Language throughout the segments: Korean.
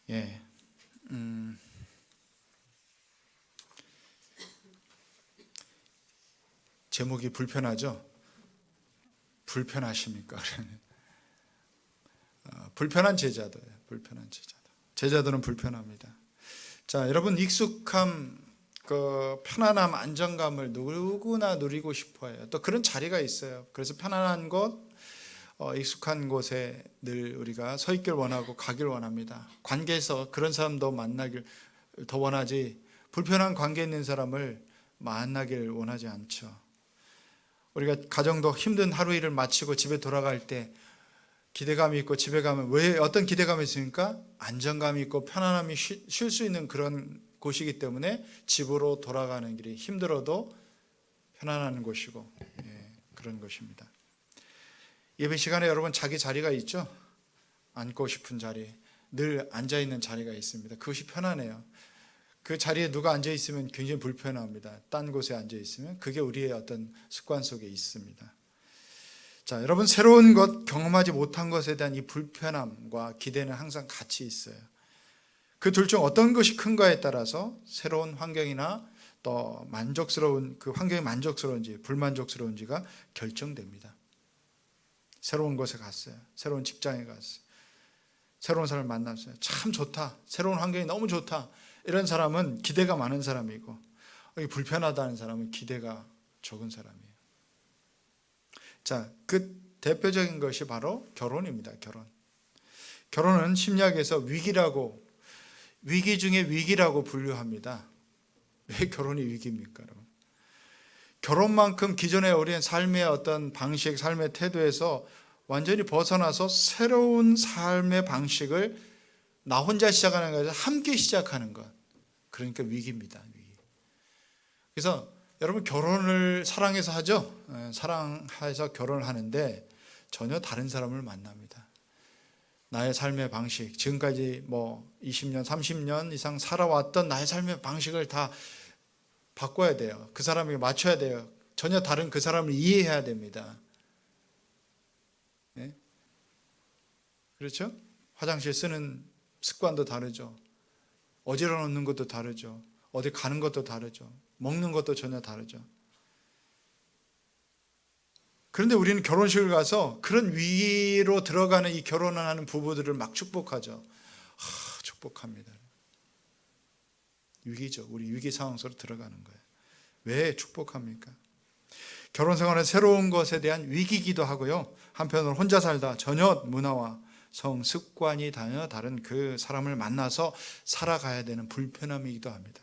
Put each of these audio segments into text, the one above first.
예, 제목이 불편하죠? 불편하십니까? 불편한 제자도예요. 불편한 제자도. 제자도는 불편합니다. 자, 여러분 익숙함, 그 편안함, 안정감을 누구나 누리고 싶어해요. 또 그런 자리가 있어요. 그래서 편안한 곳, 익숙한 곳에 늘 우리가 서 있길 원하고 가길 원합니다. 관계에서 그런 사람도 만나길 더 원하지, 불편한 관계에 있는 사람을 만나길 원하지 않죠. 우리가 가정도 힘든 하루 일을 마치고 집에 돌아갈 때 기대감이 있고, 집에 가면 왜 어떤 기대감이 있습니까? 안정감이 있고 편안함이 쉴 수 있는 그런 곳이기 때문에 집으로 돌아가는 길이 힘들어도 편안한 곳이고, 그런 것입니다. 예배 시간에 여러분 자기 자리가 있죠? 앉고 싶은 자리, 늘 앉아있는 자리가 있습니다. 그것이 편안해요. 그 자리에 누가 앉아있으면 굉장히 불편합니다. 딴 곳에 앉아있으면. 그게 우리의 어떤 습관 속에 있습니다. 자, 여러분, 새로운 것, 경험하지 못한 것에 대한 이 불편함과 기대는 항상 같이 있어요. 그 둘 중 어떤 것이 큰가에 따라서 새로운 환경이나 또 만족스러운, 그 환경이 만족스러운지 불만족스러운지가 결정됩니다. 새로운 곳에 갔어요. 새로운 직장에 갔어요. 새로운 사람을 만났어요. 참 좋다. 새로운 환경이 너무 좋다. 이런 사람은 기대가 많은 사람이고, 불편하다는 사람은 기대가 적은 사람이에요. 자, 그 대표적인 것이 바로 결혼입니다. 결혼은 심리학에서 위기 중에 위기라고 분류합니다. 왜 결혼이 위기입니까, 여러분? 결혼만큼 기존의 우리의 삶의 어떤 방식, 삶의 태도에서 완전히 벗어나서 새로운 삶의 방식을 나 혼자 시작하는 것이 아니라 함께 시작하는 것. 그러니까 위기입니다. 위기. 그래서 여러분, 결혼을 사랑해서 하죠? 사랑해서 결혼을 하는데 전혀 다른 사람을 만납니다. 나의 삶의 방식, 지금까지 20년, 30년 이상 살아왔던 나의 삶의 방식을 다 바꿔야 돼요. 그 사람에게 맞춰야 돼요. 전혀 다른 그 사람을 이해해야 됩니다. 네? 그렇죠? 화장실 쓰는 습관도 다르죠. 어지러 놓는 것도 다르죠. 어디 가는 것도 다르죠. 먹는 것도 전혀 다르죠. 그런데 우리는 결혼식을 가서 그런 위기로 들어가는 이 결혼을 하는 부부들을 막 축복하죠. 축복합니다. 위기죠. 우리 위기 상황 속으로 들어가는 거예요. 왜 축복합니까? 결혼 생활은 새로운 것에 대한 위기이기도 하고요. 한편으로 혼자 살다 전혀 문화와 성, 습관이 전혀 다른 그 사람을 만나서 살아가야 되는 불편함이기도 합니다.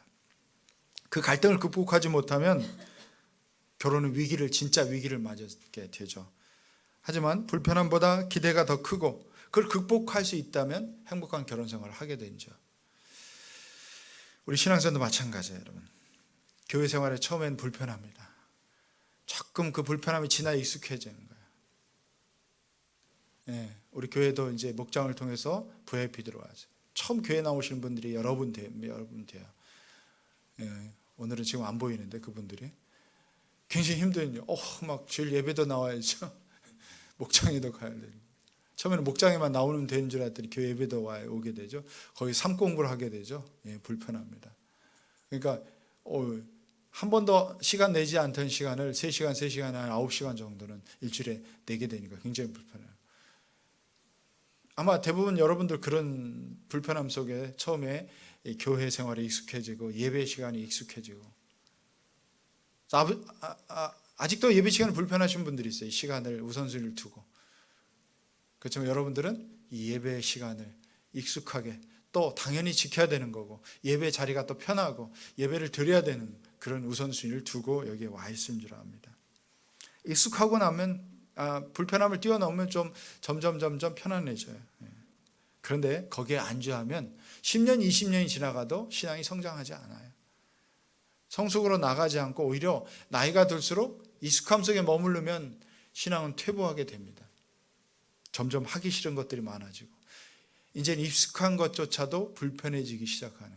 그 갈등을 극복하지 못하면 결혼은 진짜 위기를 맞게 되죠. 하지만 불편함보다 기대가 더 크고 그걸 극복할 수 있다면 행복한 결혼 생활을 하게 되죠. 우리 신앙생활도 마찬가지예요, 여러분. 교회 생활에 처음엔 불편합니다. 조금 그 불편함이 지나 익숙해지는 거예요. 우리 교회도 이제 목장을 통해서 VIP 들어와서 처음 교회 나오시는 분들이 여러분 돼요. 오늘은 지금 안 보이는데 그분들이 굉장히 힘들죠. 막 주일 예배도 나와야죠. 목장에도 가야 되고. 처음에는 목장에만 나오면 되는 줄 알았더니 교회 예배도 오게 되죠. 거기 삶 공부를 하게 되죠. 불편합니다. 그러니까 한 번도 시간 내지 않던 시간을 3시간, 3시간, 한 9시간 정도는 일주일에 내게 되니까 굉장히 불편해요. 아마 대부분 여러분들 그런 불편함 속에 처음에 교회 생활에 익숙해지고 예배 시간이 익숙해지고, 아직도 예배 시간을 불편하신 분들이 있어요. 이 시간을 우선순위를 두고. 그렇지만 여러분들은 이 예배 시간을 익숙하게 또 당연히 지켜야 되는 거고, 예배 자리가 또 편하고 예배를 드려야 되는 그런 우선순위를 두고 여기에 와 있는 줄 압니다. 익숙하고 나면 불편함을 뛰어넘으면 좀 점점 편안해져요. 그런데 거기에 안주하면 10년, 20년이 지나가도 신앙이 성장하지 않아요. 성숙으로 나가지 않고 오히려 나이가 들수록 익숙함 속에 머무르면 신앙은 퇴보하게 됩니다. 점점 하기 싫은 것들이 많아지고 이제 익숙한 것조차도 불편해지기 시작하는,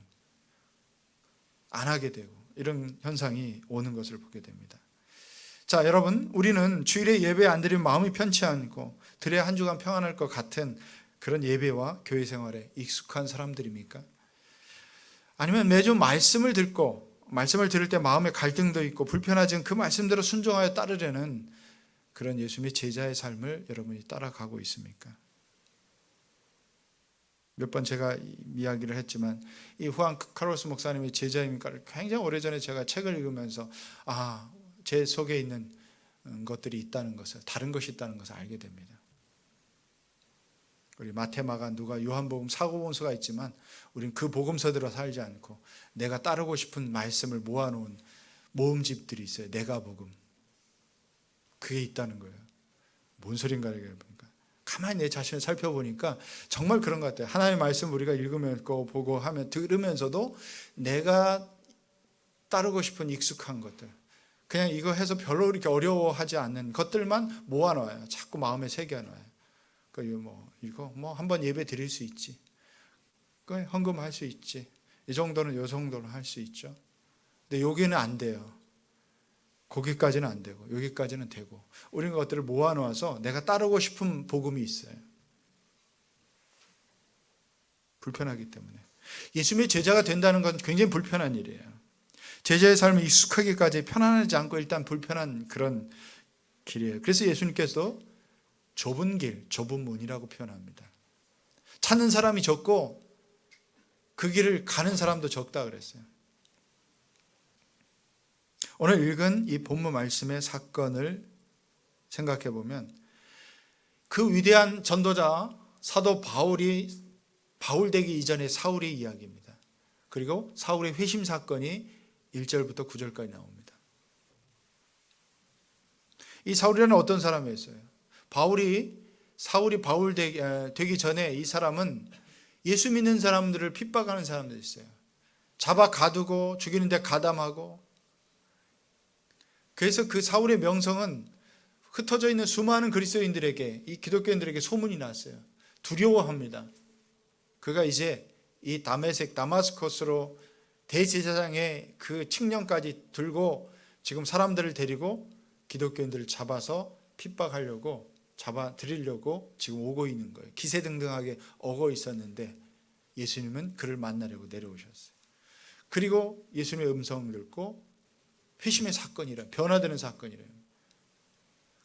안 하게 되고 이런 현상이 오는 것을 보게 됩니다. 자, 여러분, 우리는 주일에 예배 안 드리면 마음이 편치 않고 드려야 한 주간 평안할 것 같은 그런 예배와 교회 생활에 익숙한 사람들입니까? 아니면 매주 말씀을 듣고 말씀을 들을 때 마음에 갈등도 있고 불편하지만 그 말씀대로 순종하여 따르려는 그런 예수님의 제자의 삶을 여러분이 따라가고 있습니까? 몇 번 제가 이야기를 했지만 이 후안 카를로스 목사님의 제자입니까? 굉장히 오래전에 제가 책을 읽으면서 제 속에 있는 것들이 있다는 것을, 다른 것이 있다는 것을 알게 됩니다. 우리 마태마가 누가 요한복음 사고본서가 있지만 우리는 그 복음서대로 살지 않고 내가 따르고 싶은 말씀을 모아놓은 모음집들이 있어요. 내가 복음. 그게 있다는 거예요. 뭔 소린가 보니까 가만히 내 자신을 살펴보니까 정말 그런 것 같아요. 하나님의 말씀 우리가 읽으면서 보고 하면 들으면서도 내가 따르고 싶은 익숙한 것들, 그냥 이거 해서 별로 이렇게 어려워하지 않는 것들만 모아놔요. 자꾸 마음에 새겨놔요. 이거 한번 예배 드릴 수 있지. 헌금할 수 있지. 이 정도는 요 정도는 할 수 있죠. 근데 여기는 안 돼요. 거기까지는 안 되고 여기까지는 되고 우리는 그것들을 모아놓아서 내가 따르고 싶은 복음이 있어요. 불편하기 때문에. 예수님의 제자가 된다는 건 굉장히 불편한 일이에요. 제자의 삶에 익숙하기까지 편안하지 않고 일단 불편한 그런 길이에요. 그래서 예수님께서 좁은 길, 좁은 문이라고 표현합니다. 찾는 사람이 적고 그 길을 가는 사람도 적다 그랬어요. 오늘 읽은 이 본문 말씀의 사건을 생각해 보면 그 위대한 전도자 사도 바울 되기 이전의 사울의 이야기입니다. 그리고 사울의 회심 사건이 1절부터 9절까지 나옵니다. 이 사울이라는 어떤 사람이었어요? 사울이 바울 되기 전에 이 사람은 예수 믿는 사람들을 핍박하는 사람들이 있어요. 잡아 가두고 죽이는데 가담하고. 그래서 그 사울의 명성은 흩어져 있는 수많은 그리스도인들에게, 이 기독교인들에게 소문이 났어요. 두려워합니다. 그가 이제 이 다마스커스로 대제사장의 그 칙령까지 들고 지금 사람들을 데리고 기독교인들을 잡아서 핍박하려고, 잡아들이려고 지금 오고 있는 거예요. 기세등등하게 오고 있었는데 예수님은 그를 만나려고 내려오셨어요. 그리고 예수님의 음성을 듣고 회심의 사건이라, 변화되는 사건이래요.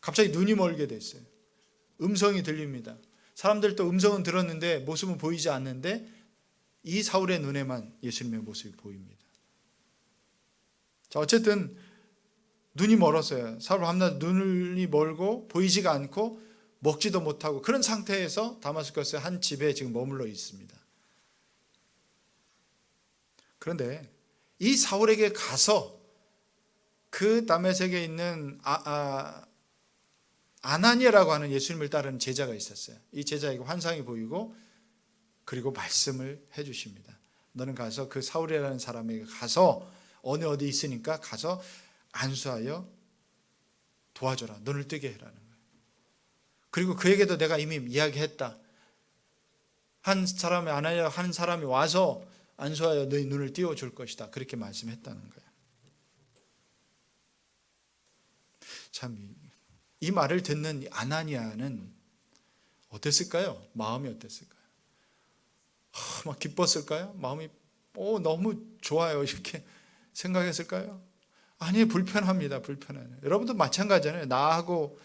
갑자기 눈이 멀게 됐어요. 음성이 들립니다. 사람들도 음성은 들었는데 모습은 보이지 않는데 이 사울의 눈에만 예수님의 모습이 보입니다. 자, 어쨌든 눈이 멀었어요. 사울 밤낮 눈이 멀고 보이지가 않고 먹지도 못하고 그런 상태에서 다마스커스의 한 집에 지금 머물러 있습니다. 그런데 이 사울에게 가서 그 다메섹에 있는 아나니아라고 하는 예수님을 따르는 제자가 있었어요. 이 제자에게 환상이 보이고 그리고 말씀을 해주십니다. 너는 가서 그 사울이라는 사람에게 가서 어디 있으니까 가서 안수하여 도와줘라. 눈을 뜨게 해라는 거예요. 그리고 그에게도 내가 이미 이야기했다. 아나니아 한 사람이 와서 안수하여 너희 눈을 띄워줄 것이다. 그렇게 말씀했다는 거예요. 참, 이 말을 듣는 아나니아는 어땠을까요? 마음이 어땠을까요? 막 기뻤을까요? 마음이 너무 좋아요 이렇게 생각했을까요? 아니, 불편합니다. 불편해요. 여러분도 마찬가지잖아요. 나하고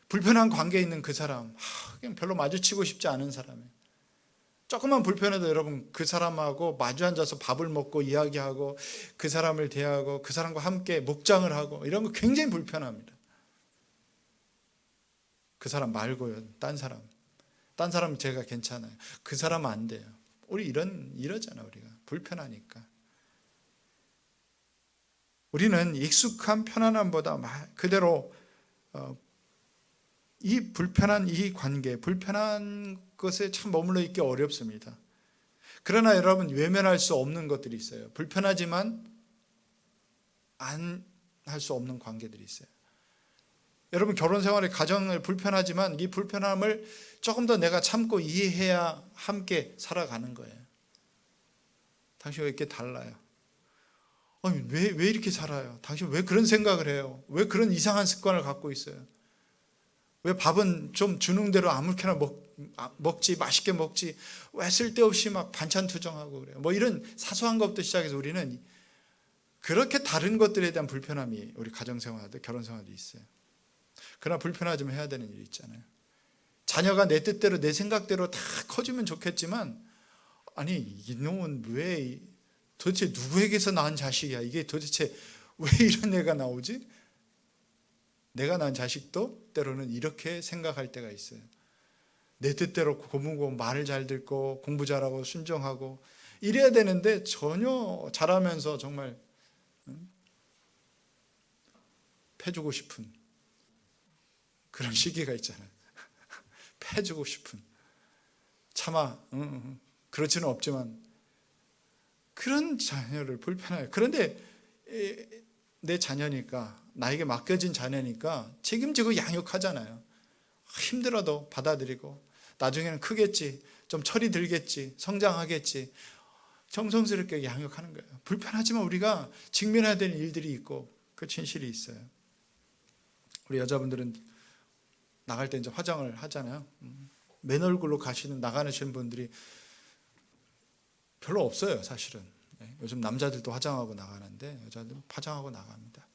불편한 관계에 있는 그 사람, 그냥 별로 마주치고 싶지 않은 사람이에요. 조금만 불편해도 여러분 그 사람하고 마주 앉아서 밥을 먹고 이야기하고 그 사람을 대하고 그 사람과 함께 묵장을 하고 이런 거 굉장히 불편합니다. 그 사람 말고요. 딴 사람은 제가 괜찮아요. 그 사람은 안 돼요. 우리 이러잖아. 우리가 불편하니까. 우리는 익숙한 편안함보다 그대로 이 불편한 이 관계, 불편한 것에 참 머물러 있기 어렵습니다. 그러나 여러분, 외면할 수 없는 것들이 있어요. 불편하지만 안 할 수 없는 관계들이 있어요. 여러분, 결혼 생활에 가정을 불편하지만 이 불편함을 조금 더 내가 참고 이해해야 함께 살아가는 거예요. 당신 왜 이렇게 달라요? 아니, 왜 이렇게 살아요? 당신 왜 그런 생각을 해요? 왜 그런 이상한 습관을 갖고 있어요? 왜 밥은 좀 주는 대로 아무렇게나 먹지, 맛있게 먹지, 왜 쓸데없이 막 반찬 투정하고 그래요. 뭐 이런 사소한 것부터 시작해서 우리는 그렇게 다른 것들에 대한 불편함이 우리 가정생활도 결혼생활도 있어요. 그러나 불편하지만 해야 되는 일이 있잖아요. 자녀가 내 뜻대로 내 생각대로 다 커지면 좋겠지만, 아니 이놈은 왜 도대체 누구에게서 낳은 자식이야, 이게 도대체 왜 이런 애가 나오지? 내가 낳은 자식도 때로는 이렇게 생각할 때가 있어요. 내 뜻대로 고무고 말을 잘 듣고 공부 잘하고 순종하고 이래야 되는데 전혀 잘하면서 정말 패주고 싶은 그런 시기가 있잖아요. 패주고 싶은, 차마 그렇지는 없지만 그런 자녀를 불편해요. 그런데 내 자녀니까, 나에게 맡겨진 자녀니까 책임지고 양육하잖아요. 힘들어도 받아들이고, 나중에는 크겠지, 좀 철이 들겠지, 성장하겠지, 정성스럽게 양육하는 거예요. 불편하지만 우리가 직면해야 되는 일들이 있고 그 진실이 있어요. 우리 여자분들은 나갈 때 이제 화장을 하잖아요. 맨 얼굴로 나가시는 분들이 별로 없어요, 사실은. 요즘 남자들도 화장하고 나가는데 여자들은 화장하고 나갑니다.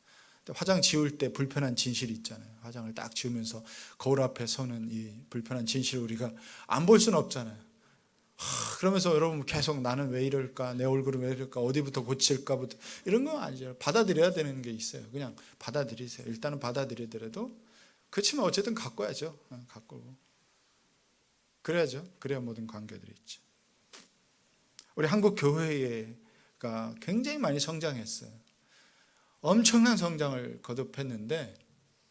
화장 지울 때 불편한 진실이 있잖아요. 화장을 딱 지우면서 거울 앞에 서는 이 불편한 진실을 우리가 안 볼 수는 없잖아요. 그러면서 여러분 계속 나는 왜 이럴까, 내 얼굴은 왜 이럴까, 어디부터 고칠까부터, 이런 건 아니죠. 받아들여야 되는 게 있어요. 그냥 받아들이세요. 일단은 받아들이더라도, 그렇지만 어쨌든 가꿔야죠. 가꾸고 그래야죠. 그래야 모든 관계들이 있죠. 우리 한국 교회가 굉장히 많이 성장했어요. 엄청난 성장을 거듭했는데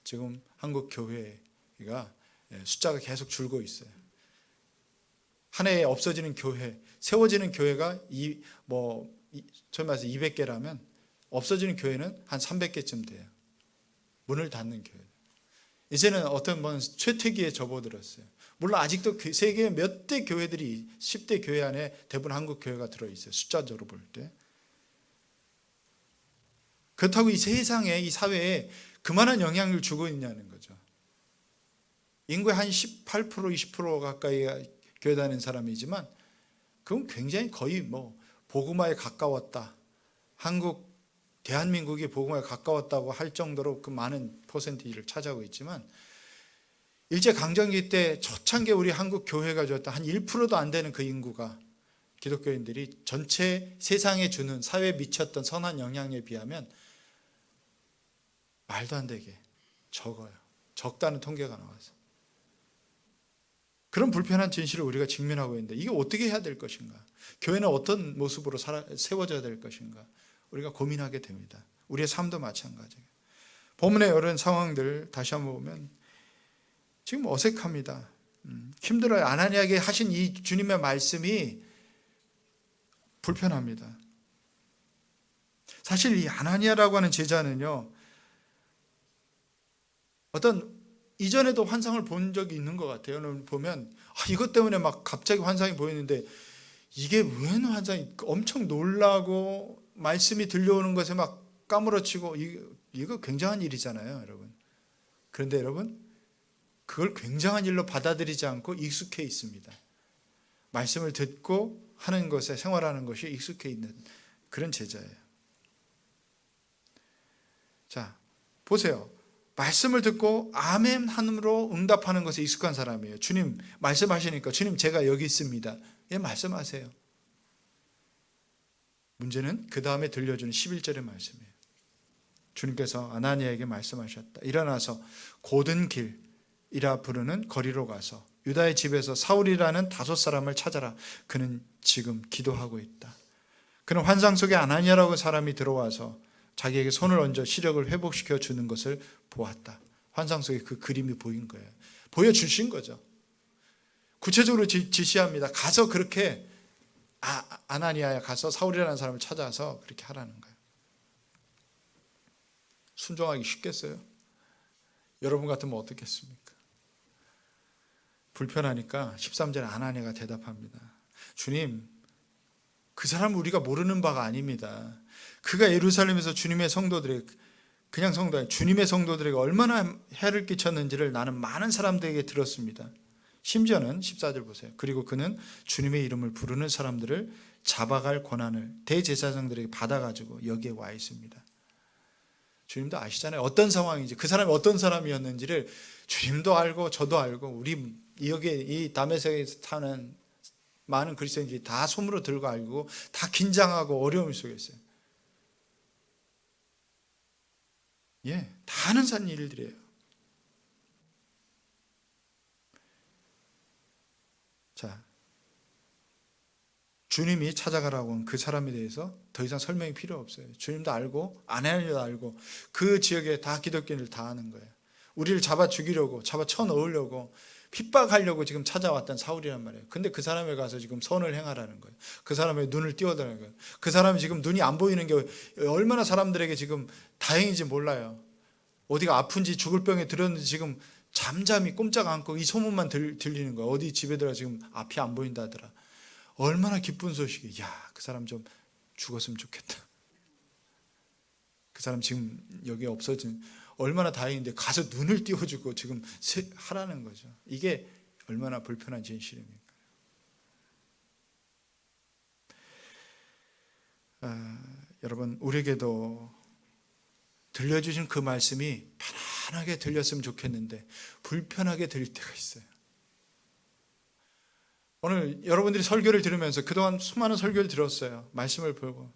지금 한국 교회가 숫자가 계속 줄고 있어요. 한 해에 없어지는 교회, 세워지는 교회가 저희 말해서 200개라면 없어지는 교회는 한 300개쯤 돼요. 문을 닫는 교회. 이제는 어떤 쇠퇴기에 접어들었어요. 물론 아직도 세계에 몇 대 교회들이 10대 교회 안에 대부분 한국 교회가 들어있어요. 숫자적으로 볼 때. 그렇다고 이 세상에, 이 사회에 그만한 영향을 주고 있냐는 거죠. 인구의 한 18%, 20% 가까이 교회 다니는 사람이지만 그건 굉장히 거의 복음화에 가까웠다. 대한민국이 복음화에 가까웠다고 할 정도로 그 많은 퍼센티지를 차지하고 있지만, 일제강점기 때 초창기에 우리 한국 교회가 줬던 한 1%도 안 되는 그 인구가, 기독교인들이 전체 세상에 주는, 사회에 미쳤던 선한 영향에 비하면 말도 안 되게 적어요. 적다는 통계가 나와서. 그런 불편한 진실을 우리가 직면하고 있는데 이게 어떻게 해야 될 것인가? 교회는 어떤 모습으로 세워져야 될 것인가? 우리가 고민하게 됩니다. 우리의 삶도 마찬가지예요. 본문의 이런 상황들 다시 한번 보면 지금 어색합니다. 힘들어요. 아나니아에게 하신 이 주님의 말씀이 불편합니다. 사실 이 아나니아라고 하는 제자는요, 어떤 이전에도 환상을 본 적이 있는 것 같아요. 보면 이것 때문에 막 갑자기 환상이 보이는데 이게 웬 환상이, 엄청 놀라고 말씀이 들려오는 것에 막 까무러치고, 이거 굉장한 일이잖아요, 여러분. 그런데 여러분, 그걸 굉장한 일로 받아들이지 않고 익숙해 있습니다. 말씀을 듣고 하는 것에, 생활하는 것이 익숙해 있는 그런 제자예요. 자, 보세요. 말씀을 듣고 아멘 함으로 응답하는 것에 익숙한 사람이에요. 주님 말씀하시니까, 주님 제가 여기 있습니다. 예, 말씀하세요. 문제는 그 다음에 들려주는 11절의 말씀이에요. 주님께서 아나니아에게 말씀하셨다. 일어나서 고든 길이라 부르는 거리로 가서 유다의 집에서 사울이라는 5사람을 찾아라. 그는 지금 기도하고 있다. 그는 환상 속에 아나니아라고 사람이 들어와서 자기에게 손을 얹어 시력을 회복시켜 주는 것을 보았다. 환상 속에 그 그림이 보인 거예요. 보여주신 거죠. 구체적으로 지시합니다. 가서 그렇게, 아나니아야 가서 사울이라는 사람을 찾아서 그렇게 하라는 거예요. 순종하기 쉽겠어요? 여러분 같으면 어떻겠습니까? 불편하니까 13절에 아나니아가 대답합니다. 주님, 그 사람은 우리가 모르는 바가 아닙니다. 그가 예루살렘에서 주님의 성도들에게, 그냥 성도 아니 주님의 성도들에게 얼마나 해를 끼쳤는지를 나는 많은 사람들에게 들었습니다. 심지어는 14절 보세요. 그리고 그는 주님의 이름을 부르는 사람들을 잡아갈 권한을 대제사장들에게 받아가지고 여기에 와 있습니다. 주님도 아시잖아요. 어떤 상황인지, 그 사람이 어떤 사람이었는지를 주님도 알고 저도 알고 우리 여기 이 다메섹에 사는 많은 그리스도인들이 다 손으로 들고 알고 다 긴장하고 어려움 속에 있어요. 예, 다 아는 산 일들이에요. 자, 주님이 찾아가라고 한 그 사람에 대해서 더 이상 설명이 필요 없어요. 주님도 알고 아내도 알고 그 지역에 다 기독교인들 다 아는 거예요. 우리를 잡아 죽이려고 잡아 쳐넣으려고 핍박하려고 지금 찾아왔던 사울이란 말이에요. 근데 그 사람에 가서 지금 선을 행하라는 거예요. 그 사람의 눈을 띄워달라는 거예요. 그 사람이 지금 눈이 안 보이는 게 얼마나 사람들에게 지금 다행인지 몰라요. 어디가 아픈지 죽을 병에 들었는지 지금 잠잠히 꼼짝 않고 이 소문만 들리는 거예요. 어디 집에 들어가 지금 앞이 안 보인다 하더라. 얼마나 기쁜 소식이. 야, 그 사람 좀 죽었으면 좋겠다. 그 사람 지금 여기 없어진 얼마나 다행인데 가서 눈을 띄워주고 지금 하라는 거죠. 이게 얼마나 불편한 진실입니까? 여러분, 우리에게도 들려주신 그 말씀이 편안하게 들렸으면 좋겠는데 불편하게 들릴 때가 있어요. 오늘 여러분들이 설교를 들으면서 그동안 수많은 설교를 들었어요. 말씀을 보고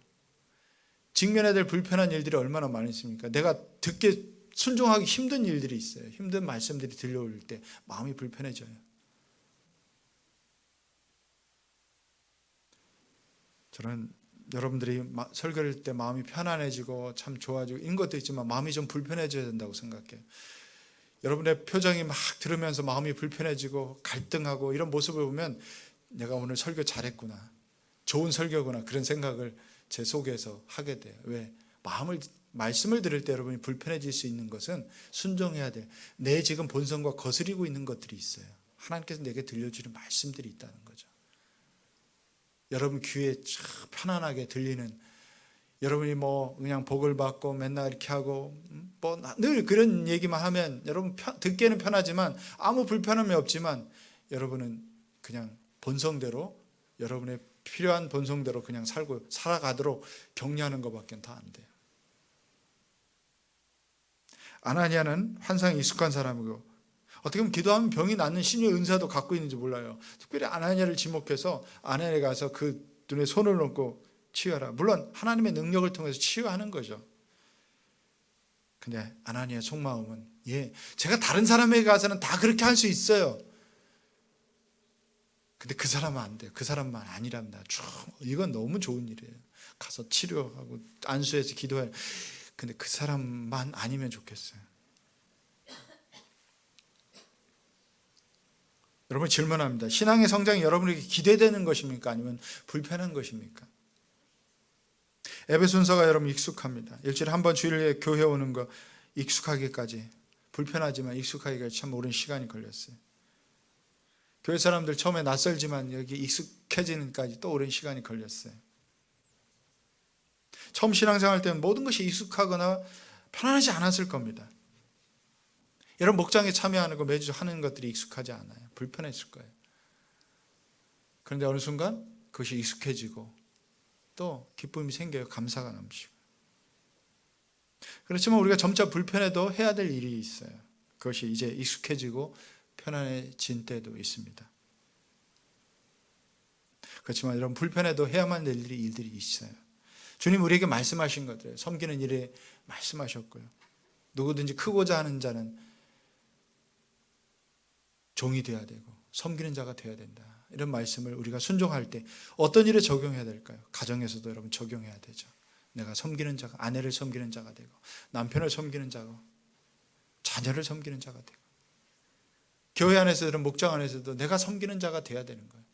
직면해야 될 불편한 일들이 얼마나 많이 있습니까? 내가 듣기 순종하기 힘든 일들이 있어요. 힘든 말씀들이 들려올 때 마음이 불편해져요. 저는 여러분들이 설교를 할 때 마음이 편안해지고 참 좋아지고 이런 것도 있지만 마음이 좀 불편해져야 된다고 생각해요. 여러분의 표정이 막 들으면서 마음이 불편해지고 갈등하고 이런 모습을 보면 내가 오늘 설교 잘했구나, 좋은 설교구나, 그런 생각을 제 속에서 하게 돼요. 왜? 말씀을 들을 때 여러분이 불편해질 수 있는 것은 순종해야 돼요. 내 지금 본성과 거스리고 있는 것들이 있어요. 하나님께서 내게 들려주는 말씀들이 있다는 거죠. 여러분 귀에 참 편안하게 들리는, 여러분이 뭐 그냥 복을 받고 맨날 이렇게 하고 뭐 늘 그런 얘기만 하면 여러분 듣기에는 편하지만 아무 불편함이 없지만 여러분은 그냥 본성대로, 여러분의 필요한 본성대로 그냥 살아가도록 격려하는 것밖에 다 안 돼요. 아나니아는 환상에 익숙한 사람이고 어떻게 보면 기도하면 병이 낫는 신유의 은사도 갖고 있는지 몰라요. 특별히 아나니아를 지목해서 아나니아에 가서 그 눈에 손을 얹고 치유하라. 물론 하나님의 능력을 통해서 치유하는 거죠. 근데 아나니아의 속마음은 제가 다른 사람에게 가서는 다 그렇게 할 수 있어요. 근데 그 사람은 안 돼요. 그 사람만 아니랍니다. 이건 너무 좋은 일이에요. 가서 치료하고 안수해서 기도해요. 근데 그 사람만 아니면 좋겠어요. 여러분 질문합니다. 신앙의 성장이 여러분에게 기대되는 것입니까? 아니면 불편한 것입니까? 에베소서가 여러분 익숙합니다. 일주일에 한 번 주일에 교회 오는 거 익숙하기까지, 불편하지만 익숙하기까지 참 오랜 시간이 걸렸어요. 교회 사람들 처음에 낯설지만 여기 익숙해지는까지 또 오랜 시간이 걸렸어요. 처음 신앙생활 때는 모든 것이 익숙하거나 편안하지 않았을 겁니다. 여러분 목장에 참여하는 거 매주 하는 것들이 익숙하지 않아요. 불편했을 거예요. 그런데 어느 순간 그것이 익숙해지고 또 기쁨이 생겨요. 감사가 넘치고. 그렇지만 우리가 점차 불편해도 해야 될 일이 있어요. 그것이 이제 익숙해지고 편안해진 때도 있습니다. 그렇지만 여러분 불편해도 해야만 될 일들이 있어요. 주님 우리에게 말씀하신 것들, 섬기는 일에 말씀하셨고요. 누구든지 크고자 하는 자는 종이 되어야 되고 섬기는 자가 되어야 된다. 이런 말씀을 우리가 순종할 때 어떤 일에 적용해야 될까요? 가정에서도 여러분 적용해야 되죠. 내가 섬기는 자가, 아내를 섬기는 자가 되고 남편을 섬기는 자고 자녀를 섬기는 자가 되고 교회 안에서든 목장 안에서도 내가 섬기는 자가 되어야 되는 거예요.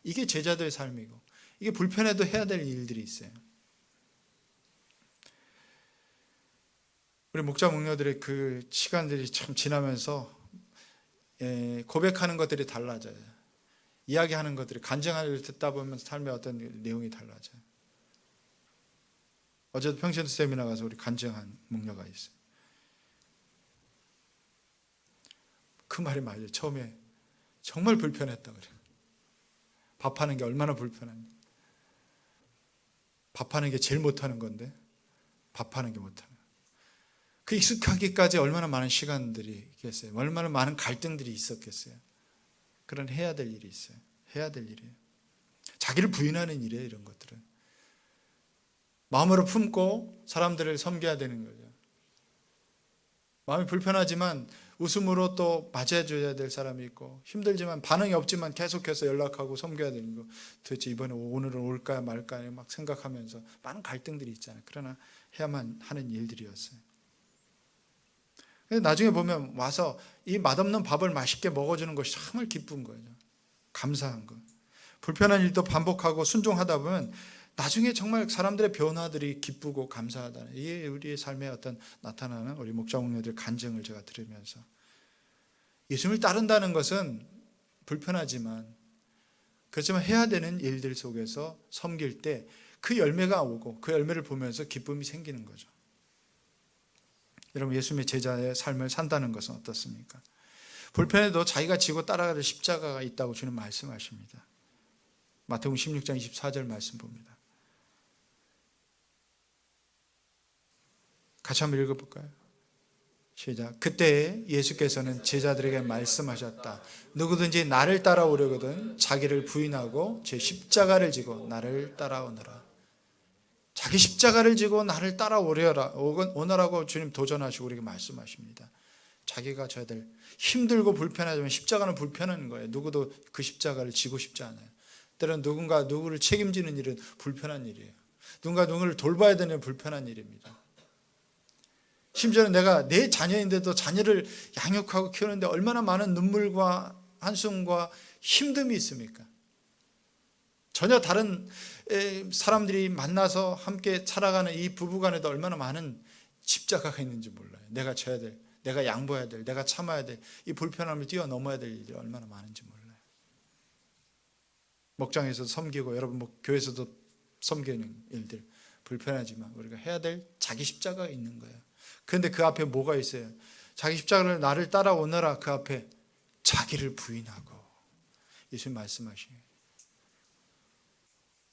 이게 제자들의 삶이고 이게 불편해도 해야 될 일들이 있어요. 우리 목자 목녀들의 그 시간들이 참 지나면서 고백하는 것들이 달라져요. 이야기하는 것들이, 간증을 듣다 보면 삶의 어떤 내용이 달라져요. 어제도 평신도 세미나 가서 우리 간증한 목녀가 있어요. 그 말이 맞아요. 처음에 정말 불편했다 그래요. 밥하는 게 얼마나 불편한지. 밥하는 게 제일 못하는 건데 밥하는 게 못하는 거예요. 그 익숙하기까지 얼마나 많은 시간들이 있겠어요. 얼마나 많은 갈등들이 있었겠어요. 그런 해야 될 일이 있어요. 해야 될 일이에요. 자기를 부인하는 일이에요. 이런 것들은 마음으로 품고 사람들을 섬겨야 되는 거죠. 마음이 불편하지만 웃음으로 또 맞이해줘야 될 사람이 있고, 힘들지만 반응이 없지만 계속해서 연락하고 섬겨야 되는 거. 도대체 이번에 오늘은 올까 말까 막 생각하면서 많은 갈등들이 있잖아요. 그러나 해야만 하는 일들이었어요. 나중에 보면 와서 이 맛없는 밥을 맛있게 먹어주는 것이 정말 기쁜 거예요. 감사한 거. 불편한 일도 반복하고 순종하다 보면 나중에 정말 사람들의 변화들이 기쁘고 감사하다는, 이게 우리의 삶에 어떤 나타나는 우리 목자 목녀들 간증을 제가 들으면서, 예수님을 따른다는 것은 불편하지만 그렇지만 해야 되는 일들 속에서 섬길 때 그 열매가 오고 그 열매를 보면서 기쁨이 생기는 거죠. 여러분, 예수님의 제자의 삶을 산다는 것은 어떻습니까? 불편해도 자기가 지고 따라가는 십자가가 있다고 주님 말씀하십니다. 마태복음 16장 24절 말씀 봅니다. 같이 한번 읽어볼까요? 시작. 그때 예수께서는 제자들에게 말씀하셨다. 누구든지 나를 따라오려거든 자기를 부인하고 제 십자가를 지고 나를 따라오너라. 자기 십자가를 지고 나를 오너라고 주님 도전하시고 우리에게 말씀하십니다. 자기가 져야 될, 힘들고 불편하지만 십자가는 불편한 거예요. 누구도 그 십자가를 지고 싶지 않아요. 때로는 누군가 누구를 책임지는 일은 불편한 일이에요. 누군가 누구를 돌봐야 되는 불편한 일입니다. 심지어는 내가 내 자녀인데도 자녀를 양육하고 키우는데 얼마나 많은 눈물과 한숨과 힘듦이 있습니까? 전혀 다른 사람들이 만나서 함께 살아가는 이 부부간에도 얼마나 많은 십자가가 있는지 몰라요. 내가 져야 될, 내가 양보해야 될, 내가 참아야 될, 이 불편함을 뛰어넘어야 될 일이 얼마나 많은지 몰라요. 목장에서도 섬기고 여러분 교회에서도 섬기는 일들 불편하지만 우리가 해야 될 자기 십자가가 있는 거예요. 그런데 그 앞에 뭐가 있어요? 자기 십자가를 나를 따라오너라. 그 앞에 자기를 부인하고, 예수님 말씀하시네요.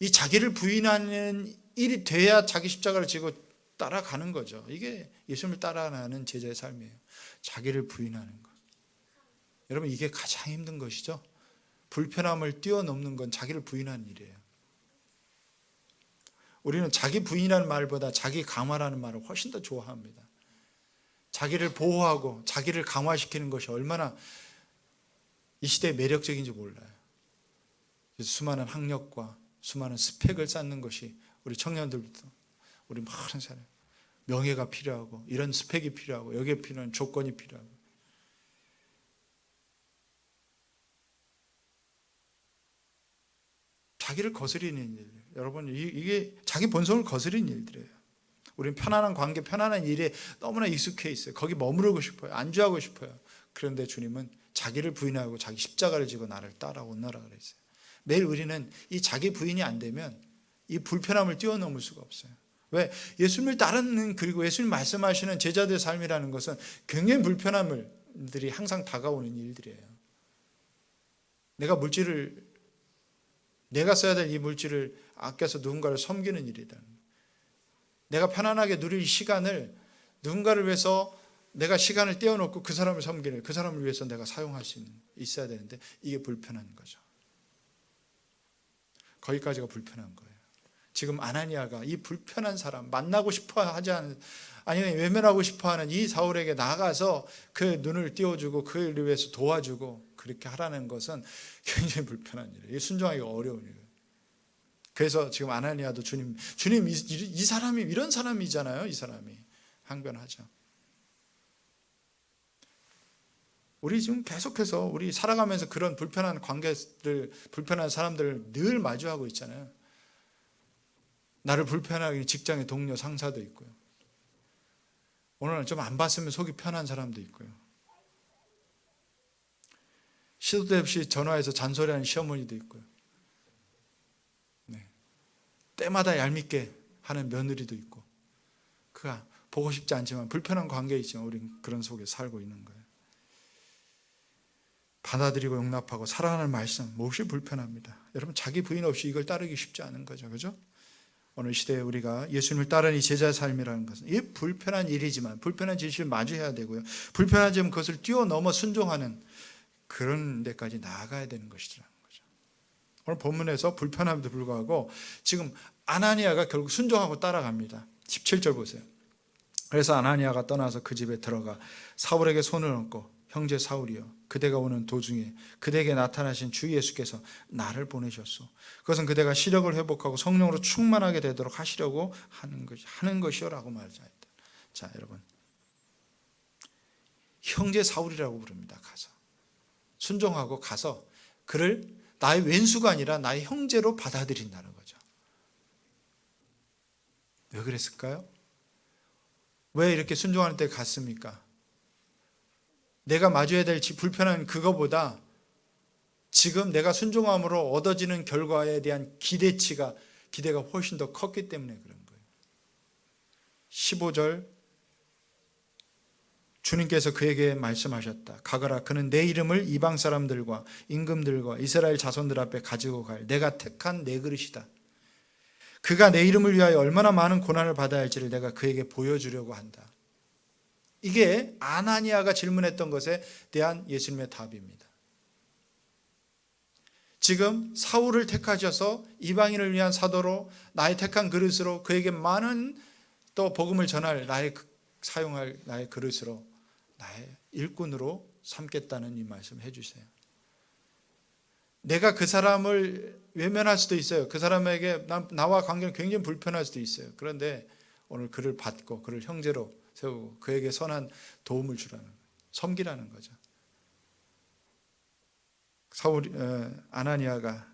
이 자기를 부인하는 일이 돼야 자기 십자가를 지고 따라가는 거죠. 이게 예수님을 따라가는 제자의 삶이에요. 자기를 부인하는 것. 여러분, 이게 가장 힘든 것이죠. 불편함을 뛰어넘는 건 자기를 부인하는 일이에요. 우리는 자기 부인하는 말보다 자기 강화라는 말을 훨씬 더 좋아합니다. 자기를 보호하고 자기를 강화시키는 것이 얼마나 이 시대에 매력적인지 몰라요. 수많은 학력과 수많은 스펙을 쌓는 것이 우리 청년들부터 우리 많은 사람, 명예가 필요하고 이런 스펙이 필요하고 여기에 필요한 조건이 필요하고, 자기를 거스리는 일, 여러분 이게 자기 본성을 거스리는 일들이에요. 우리는 편안한 관계, 편안한 일에 너무나 익숙해 있어요. 거기 머무르고 싶어요. 안주하고 싶어요. 그런데 주님은 자기를 부인하고 자기 십자가를 지고 나를 따라오너라 그랬어요. 매일 우리는 이 자기 부인이 안 되면 이 불편함을 뛰어넘을 수가 없어요. 왜? 예수님을 따르는, 그리고 예수님 말씀하시는 제자들의 삶이라는 것은 굉장히 불편함들이 항상 다가오는 일들이에요. 내가 써야 될 이 물질을 아껴서 누군가를 섬기는 일이다. 내가 편안하게 누릴 시간을 누군가를 위해서 내가 시간을 떼어놓고 그 사람을 섬기는, 그 사람을 위해서 내가 사용할 수 있어야 되는데 이게 불편한 거죠. 거기까지가 불편한 거예요. 지금 아나니아가 이 불편한 사람, 만나고 싶어 하지 않은, 아니면 외면하고 싶어 하는 이 사울에게 나가서 그 눈을 띄워주고 그를 위해서 도와주고 그렇게 하라는 것은 굉장히 불편한 일이에요. 순종하기가 어려운 일이에요. 그래서 지금 아나니아도 주님 이 사람이 이런 사람이잖아요. 이 사람이 항변하죠. 우리 지금 계속해서 우리 살아가면서 그런 불편한 관계들, 불편한 사람들을 늘 마주하고 있잖아요. 나를 불편하게 직장의 동료, 상사도 있고요. 오늘은 좀 안 봤으면 속이 편한 사람도 있고요. 시도도 없이 전화해서 잔소리하는 시어머니도 있고요. 네. 때마다 얄밉게 하는 며느리도 있고, 그가 보고 싶지 않지만 불편한 관계에 있지만 우리는 그런 속에 살고 있는 거예요. 받아들이고 용납하고 사랑하는 말씀, 몹시 불편합니다. 여러분, 자기 부인 없이 이걸 따르기 쉽지 않은 거죠. 그죠? 오늘 시대에 우리가 예수님을 따르는 이 제자의 삶이라는 것은 이 불편한 일이지만 불편한 진실을 마주해야 되고요. 불편하지만 그것을 뛰어넘어 순종하는 그런 데까지 나아가야 되는 것이라는 거죠. 오늘 본문에서 불편함에도 불구하고 지금 아나니아가 결국 순종하고 따라갑니다. 17절 보세요. 그래서 아나니아가 떠나서 그 집에 들어가 사울에게 손을 얹고 형제 사울이여, 그대가 오는 도중에 그대에게 나타나신 주 예수께서 나를 보내셨소. 그것은 그대가 시력을 회복하고 성령으로 충만하게 되도록 하시려고 하는 것이요라고 말하였다. 자, 여러분, 형제 사울이라고 부릅니다. 가서 순종하고 가서 그를 나의 왼수가 아니라 나의 형제로 받아들인다는 거죠. 왜 그랬을까요? 왜 이렇게 순종하는 데 갔습니까? 내가 마주해야 될 불편한 그거보다 지금 내가 순종함으로 얻어지는 결과에 대한 기대가 훨씬 더 컸기 때문에 그런 거예요. 15절, 주님께서 그에게 말씀하셨다. 가거라, 그는 내 이름을 이방 사람들과 임금들과 이스라엘 자손들 앞에 가지고 갈 내가 택한 내 그릇이다. 그가 내 이름을 위하여 얼마나 많은 고난을 받아야 할지를 내가 그에게 보여주려고 한다. 이게 아나니아가 질문했던 것에 대한 예수님의 답입니다. 지금 사울을 택하셔서 이방인을 위한 사도로 나의 택한 그릇으로 그에게 많은 또 복음을 전할 사용할 나의 그릇으로 나의 일꾼으로 삼겠다는 이 말씀을 해주세요. 내가 그 사람을 외면할 수도 있어요. 그 사람에게 나와 관계는 굉장히 불편할 수도 있어요. 그런데 오늘 그를 받고 그를 형제로 세우고 그에게 선한 도움을 주라는 거예요. 섬기라는 거죠. 아나니아가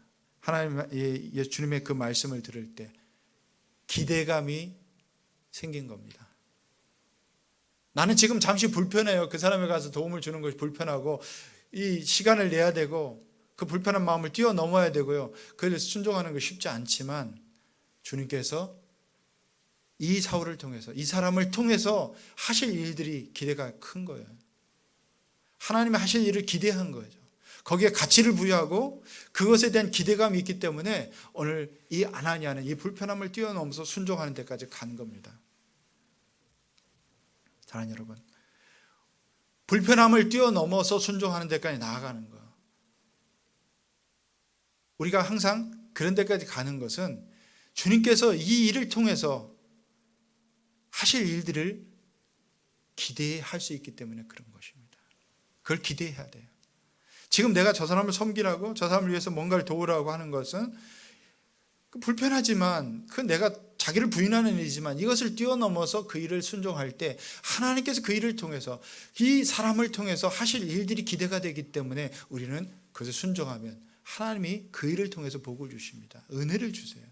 주님의 그 말씀을 들을 때 기대감이 생긴 겁니다. 나는 지금 잠시 불편해요. 그 사람에 가서 도움을 주는 것이 불편하고 이 시간을 내야 되고 그 불편한 마음을 뛰어넘어야 되고요. 그래서 순종하는 것이 쉽지 않지만 주님께서 이 사울을 통해서 이 사람을 통해서 하실 일들이 기대가 큰 거예요. 하나님이 하실 일을 기대한 거죠. 거기에 가치를 부여하고 그것에 대한 기대감이 있기 때문에 오늘 이 아나니아는 이 불편함을 뛰어넘어서 순종하는 데까지 간 겁니다. 사랑하는 여러분, 불편함을 뛰어넘어서 순종하는 데까지 나아가는 거. 우리가 항상 그런 데까지 가는 것은 주님께서 이 일을 통해서 하실 일들을 기대할 수 있기 때문에 그런 것입니다. 그걸 기대해야 돼요. 지금 내가 저 사람을 섬기라고 저 사람을 위해서 뭔가를 도우라고 하는 것은 불편하지만 그 내가 자기를 부인하는 일이지만 이것을 뛰어넘어서 그 일을 순종할 때 하나님께서 그 일을 통해서 이 사람을 통해서 하실 일들이 기대가 되기 때문에 우리는 그것을 순종하면 하나님이 그 일을 통해서 복을 주십니다. 은혜를 주세요.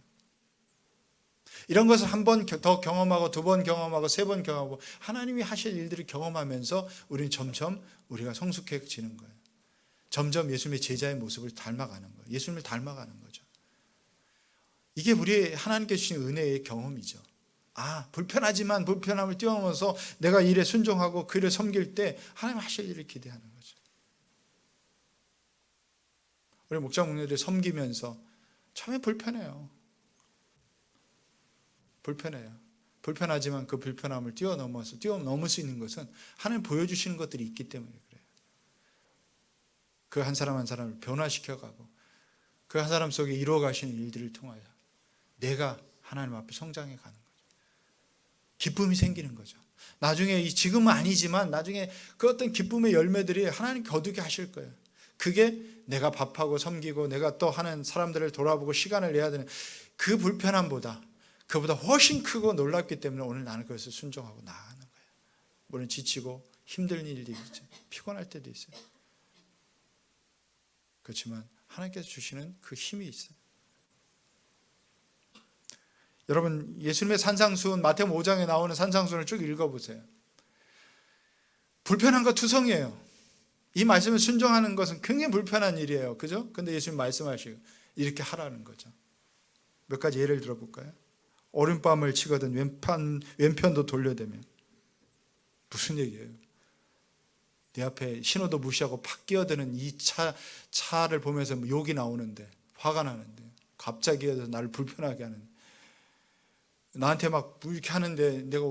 이런 것을 한 번 더 경험하고 두 번 경험하고 세 번 경험하고 하나님이 하실 일들을 경험하면서 우리는 점점 우리가 성숙해지는 거예요. 점점 예수님의 제자의 모습을 닮아가는 거예요. 예수님을 닮아가는 거죠. 이게 우리 하나님께 주신 은혜의 경험이죠. 불편하지만 불편함을 뛰어넘어서 내가 일에 순종하고 그 일을 섬길 때 하나님 하실 일을 기대하는 거죠. 우리 목자 목녀들이 섬기면서 처음에 불편해요. 불편하지만 그 불편함을 뛰어넘을 수 있는 것은 하나님 보여주시는 것들이 있기 때문에 그래요. 그 한 사람 한 사람을 변화시켜가고 그 한 사람 속에 이루어가시는 일들을 통하여 내가 하나님 앞에 성장해 가는 거죠. 기쁨이 생기는 거죠. 나중에 지금은 아니지만 나중에 그 어떤 기쁨의 열매들이 하나님 거두게 하실 거예요. 그게 내가 밥하고 섬기고 내가 또 하는 사람들을 돌아보고 시간을 내야 되는 그 불편함보다 그보다 훨씬 크고 놀랍기 때문에 오늘 나는 그것을 순종하고 나아가는 거예요. 물론 지치고 힘든 일도 있죠. 피곤할 때도 있어요. 그렇지만 하나님께서 주시는 그 힘이 있어요. 여러분, 예수님의 산상수훈, 마태복음 5장에 나오는 산상수훈을 쭉 읽어보세요. 불편한 거 투성이에요. 이 말씀을 순종하는 것은 굉장히 불편한 일이에요. 그죠? 근데 예수님 말씀하시고 이렇게 하라는 거죠. 몇 가지 예를 들어볼까요? 오른밤을 치거든 왼편도 돌려대면 무슨 얘기예요? 내 앞에 신호도 무시하고 팍 끼어드는 이 차를 보면서 욕이 나오는데, 화가 나는데, 갑자기 나를 불편하게 하는, 나한테 막 이렇게 하는데 내가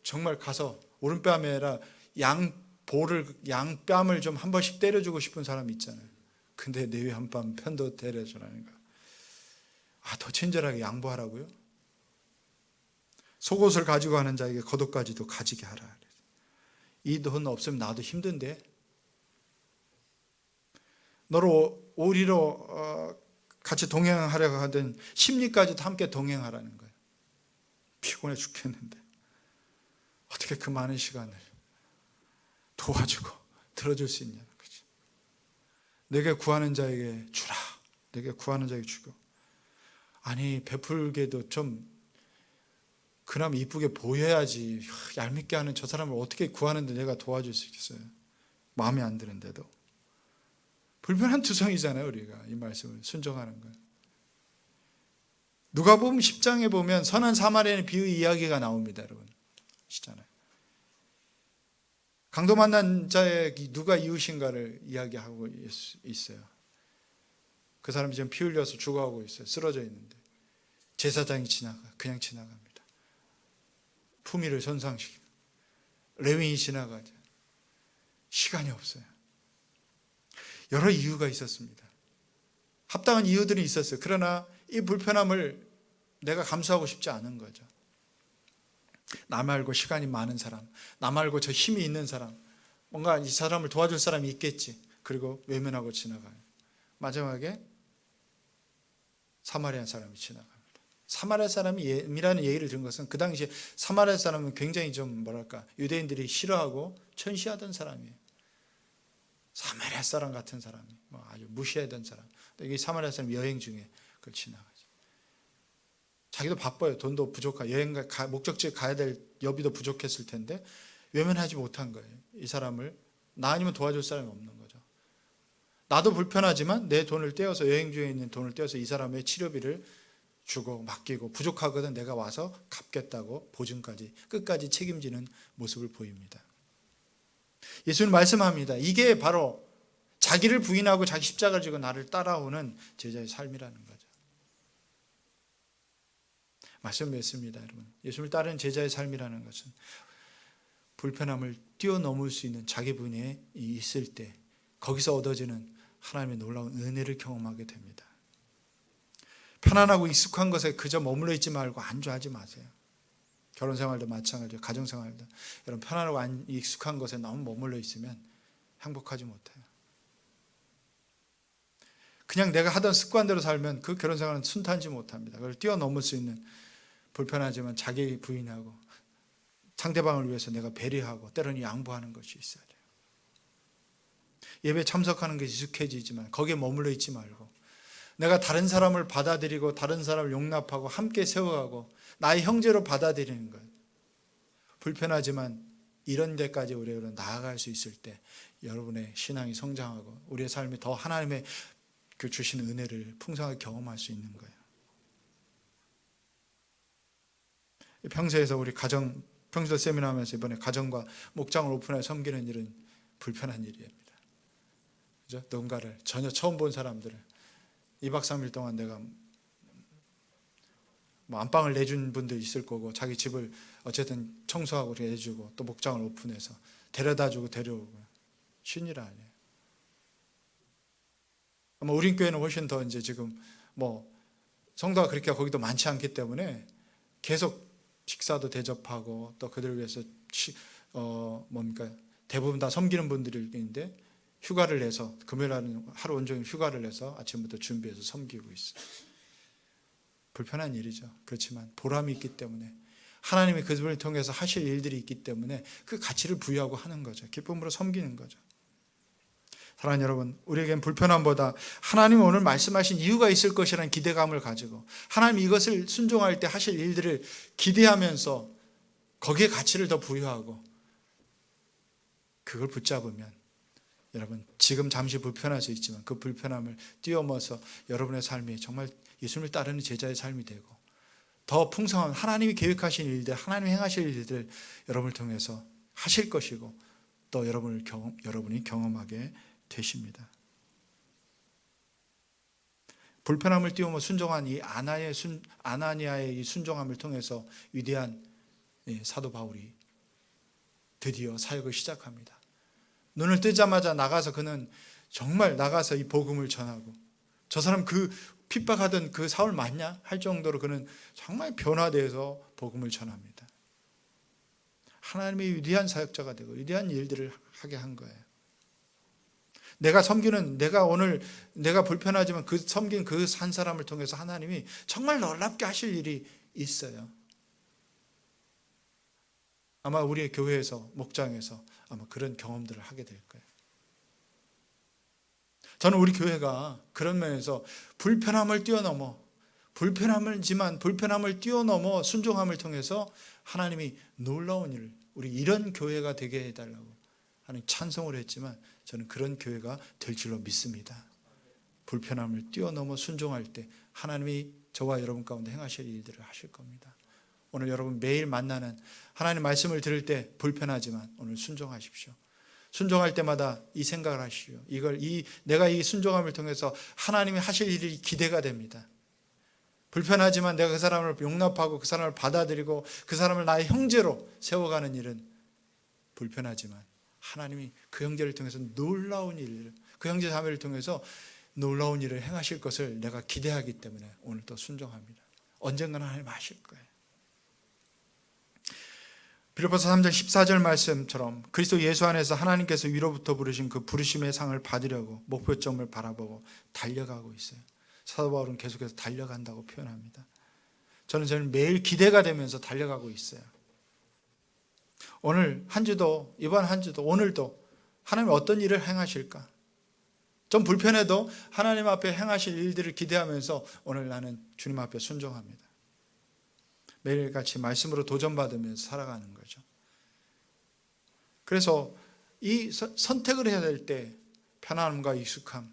정말 가서 오른뺨에 아니라 양뺨을 좀 한 번씩 때려주고 싶은 사람 있잖아요. 근데 내 왼뺨 편도 때려주라는 거야. 더 친절하게 양보하라고요? 속옷을 가지고 가는 자에게 겉옷까지도 가지게 하라. 이 돈 없으면 나도 힘든데, 너로 오리로 같이 동행하려고 하던 심리까지도 함께 동행하라는 거예요. 피곤해 죽겠는데 어떻게 그 많은 시간을 도와주고 들어줄 수 있냐는 거지. 내게 구하는 자에게 주라. 내게 구하는 자에게 주고. 아니, 베풀게도 좀 그나마 이쁘게 보여야지. 얄밉게 하는 저 사람을 어떻게 구하는데 내가 도와줄 수 있겠어요? 마음에 안 드는데도. 불편한 투성이잖아요, 우리가. 이 말씀을 순종하는 거예요. 누가복음 10장에 보면 선한 사마리아인의 비유 이야기가 나옵니다, 여러분. 아시잖아요. 강도 만난 자의 누가 이웃인가를 이야기하고 있어요. 그 사람이 지금 피 흘려서 죽어가고 있어요. 쓰러져 있는데 제사장이 그냥 지나갑니다. 품위를 손상시키고, 레위인이 지나가죠. 시간이 없어요. 여러 이유가 있었습니다. 합당한 이유들이 있었어요. 그러나 이 불편함을 내가 감수하고 싶지 않은 거죠. 나 말고 시간이 많은 사람, 나 말고 저 힘이 있는 사람, 뭔가 이 사람을 도와줄 사람이 있겠지. 그리고 외면하고 지나가요. 마지막에 사마리아 사람이 지나갑니다. 사마리아 사람이 예미라는 얘기를 들은 것은 그 당시에 사마리아 사람은 굉장히 좀 유대인들이 싫어하고 천시하던 사람이에요. 사마리아 사람 같은 사람이 아주 무시하던 사람. 이 사마리아 사람 여행 중에 그걸 지나가죠. 자기도 바빠요. 돈도 부족하고 목적지에 가야 될 여비도 부족했을 텐데 외면하지 못한 거예요. 이 사람을 나 아니면 도와줄 사람이 없는 거죠. 나도 불편하지만 내 돈을 떼어서, 여행 중에 있는 돈을 떼어서 이 사람의 치료비를 주고 맡기고, 부족하거든 내가 와서 갚겠다고 보증까지 끝까지 책임지는 모습을 보입니다. 예수는 말씀합니다. 이게 바로 자기를 부인하고 자기 십자가를 지고 나를 따라오는 제자의 삶이라는 거죠. 말씀 맺습니다, 여러분. 예수를 따르는 제자의 삶이라는 것은 불편함을 뛰어넘을 수 있는 자기 부인이 있을 때 거기서 얻어지는 하나님의 놀라운 은혜를 경험하게 됩니다. 편안하고 익숙한 것에 그저 머물러 있지 말고 안주하지 마세요. 결혼생활도 마찬가지예요. 가정생활도. 여러분, 편안하고 익숙한 것에 너무 머물러 있으면 행복하지 못해요. 그냥 내가 하던 습관대로 살면 그 결혼생활은 순탄치 못합니다. 그걸 뛰어넘을 수 있는, 불편하지만 자기 부인하고 상대방을 위해서 내가 배려하고 때로는 양보하는 것이 있어야 돼요. 예배 참석하는 것이 익숙해지지만 거기에 머물러 있지 말고 내가 다른 사람을 받아들이고 다른 사람을 용납하고 함께 세워가고 나의 형제로 받아들이는 것. 불편하지만 이런 데까지 우리가 나아갈 수 있을 때 여러분의 신앙이 성장하고 우리의 삶이 더 하나님의 그 주신 은혜를 풍성하게 경험할 수 있는 거예요. 평소에서 우리 평소 세미나 하면서 이번에 가정과 목장을 오픈해 섬기는 일은 불편한 일입니다. 그죠? 누군가를 전혀 처음 본 사람들을 2박 3일 동안 내가 안방을 내준 분들 있을 거고, 자기 집을 어쨌든 청소하고 해주고 또 목장을 오픈해서 데려다주고 데려오고 쉬운 일 아니에요. 아마 우리 교회는 훨씬 더 이제 지금 성도가 그렇게 거기도 많지 않기 때문에 계속 식사도 대접하고 또 그들을 위해서 대부분 다 섬기는 분들이 있는데 휴가를 내서 금요일날은 하루 온종일 휴가를 내서 아침부터 준비해서 섬기고 있어요. 불편한 일이죠. 그렇지만 보람이 있기 때문에 하나님이 그들을 통해서 하실 일들이 있기 때문에 그 가치를 부여하고 하는 거죠. 기쁨으로 섬기는 거죠. 사랑하는 여러분, 우리에겐 불편함보다 하나님이 오늘 말씀하신 이유가 있을 것이라는 기대감을 가지고 하나님이 이것을 순종할 때 하실 일들을 기대하면서 거기에 가치를 더 부여하고 그걸 붙잡으면 여러분, 지금 잠시 불편할 수 있지만 그 불편함을 뛰어넘어서 여러분의 삶이 정말 예수님을 따르는 제자의 삶이 되고 더 풍성한 하나님이 계획하신 일들, 하나님이 행하실 일들 여러분을 통해서 하실 것이고 또 여러분이 경험하게 되십니다. 불편함을 띄우며 순종한 이 아나니아의 이 순종함을 통해서 위대한 사도 바울이 드디어 사역을 시작합니다. 눈을 뜨자마자 나가서 그는 정말 나가서 이 복음을 전하고, 저 사람 그 핍박하던 그 사울 맞냐? 할 정도로 그는 정말 변화되어서 복음을 전합니다. 하나님의 위대한 사역자가 되고 위대한 일들을 하게 한 거예요. 내가 불편하지만 섬긴 그 한 사람을 통해서 하나님이 정말 놀랍게 하실 일이 있어요. 아마 우리의 교회에서, 목장에서 아마 그런 경험들을 하게 될 거예요. 저는 우리 교회가 그런 면에서 불편함을 뛰어넘어 순종함을 통해서 하나님이 놀라운 일을, 우리 이런 교회가 되게 해달라고 하는 찬송을 했지만 저는 그런 교회가 될 줄로 믿습니다. 불편함을 뛰어넘어 순종할 때 하나님이 저와 여러분 가운데 행하실 일들을 하실 겁니다. 오늘 여러분 매일 만나는 하나님 말씀을 들을 때 불편하지만 오늘 순종하십시오. 순종할 때마다 이 생각을 하시오. 내가 이 순종함을 통해서 하나님이 하실 일이 기대가 됩니다. 불편하지만 내가 그 사람을 용납하고 그 사람을 받아들이고 그 사람을 나의 형제로 세워가는 일은 불편하지만 하나님이 그 형제를 통해서 놀라운 일을, 그 형제 자매를 통해서 놀라운 일을 행하실 것을 내가 기대하기 때문에 오늘 또 순종합니다. 언젠가는 하나님 하실 거예요. 빌립보서 3장 14절 말씀처럼 그리스도 예수 안에서 하나님께서 위로부터 부르신 그 부르심의 상을 받으려고 목표점을 바라보고 달려가고 있어요. 사도 바울은 계속해서 달려간다고 표현합니다. 저는 매일 기대가 되면서 달려가고 있어요. 오늘 한 주도, 이번 한 주도, 오늘도 하나님 어떤 일을 행하실까? 좀 불편해도 하나님 앞에 행하실 일들을 기대하면서 오늘 나는 주님 앞에 순종합니다. 매일같이 말씀으로 도전받으면서 살아가는 거죠. 그래서 이 선택을 해야 될 때 편안함과 익숙함,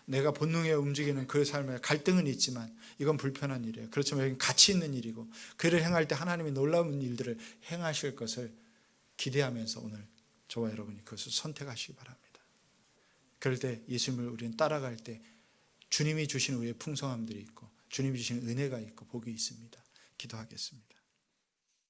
내가 본능에 움직이는 그 삶에 갈등은 있지만 이건 불편한 일이에요. 그렇지만 여기는 가치 있는 일이고 그를 행할 때 하나님이 놀라운 일들을 행하실 것을 기대하면서 오늘 저와 여러분이 그것을 선택하시기 바랍니다. 그럴 때 예수님을 우리는 따라갈 때 주님이 주시는 위에 풍성함들이 있고 주님이 주시는 은혜가 있고 복이 있습니다. 기도하겠습니다.